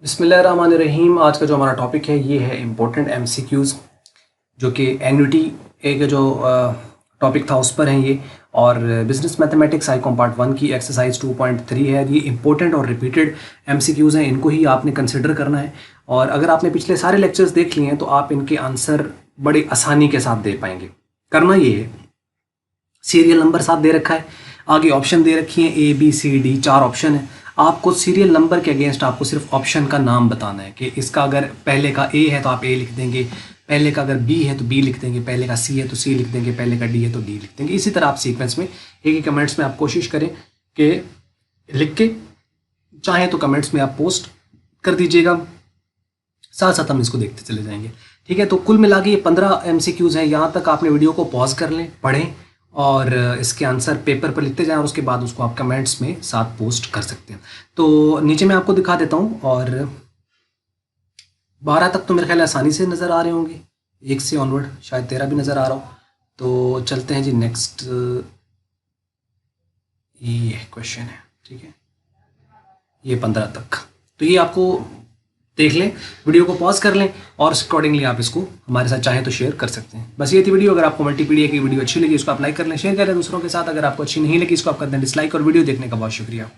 बिस्मिल्लाहिर्रहमानिर्रहीम। आज का जो हमारा टॉपिक है ये है इम्पोर्टेंट एमसीक्यूज़, जो कि एन्युटी एक जो टॉपिक था उस पर है ये। और बिजनेस मैथमेटिक्स आईकॉम पार्ट 1 की एक्सरसाइज 2.3 है। ये इंपॉर्टेंट और रिपीटेड एमसीक्यूज़ हैं, इनको ही आपने कंसिडर करना है। और अगर आपने पिछले सारे लेक्चर्स देख लिए हैं तो आप इनके आंसर बड़े आसानी के साथ दे पाएंगे। करना ये है, सीरियल नंबर साथ दे रखा है, आगे ऑप्शन दे रखी है A B C D, 4 option है। आपको सीरियल नंबर के अगेंस्ट आपको सिर्फ ऑप्शन का नाम बताना है कि इसका अगर पहले का ए है तो आप ए लिख देंगे, पहले का अगर बी है तो बी लिख देंगे, पहले का सी है तो सी लिख देंगे, पहले का डी है तो डी लिख देंगे। इसी तरह आप सीक्वेंस में एक ही कमेंट्स में आप कोशिश करें कि लिख के, चाहे तो कमेंट्स में आप पोस्ट कर दीजिएगा, साथ साथ हम इसको देखते चले जाएंगे। ठीक है, तो कुल मिला के ये 15 एमसीक्यूज़ हैं। यहाँ तक आपने वीडियो को पॉज कर लें, पढ़ें और इसके आंसर पेपर पर लिखते जाएं और उसके बाद उसको आप कमेंट्स में साथ पोस्ट कर सकते हैं। तो नीचे मैं आपको दिखा देता हूँ। और 12 तक तो मेरे ख्याल आसानी से नज़र आ रहे होंगे, 1 से ऑनवर्ड शायद 13 भी नज़र आ रहा हो। तो चलते हैं जी नेक्स्ट, ये क्वेश्चन है। ठीक है, ये 15 तक, तो ये आपको देख लें, वीडियो को पॉज कर लें और अकॉर्डिंगली आप इसको हमारे साथ चाहें तो शेयर कर सकते हैं। बस ये थी वीडियो। अगर आपको मल्टीपीडिया की वीडियो अच्छी लगी इसको आप लाइक कर लें, शेयर कर लें दूसरों के साथ। अगर आपको अच्छी नहीं लगी इसको आप कर दें डिसलाइक। और वीडियो देखने का बहुत शुक्रिया।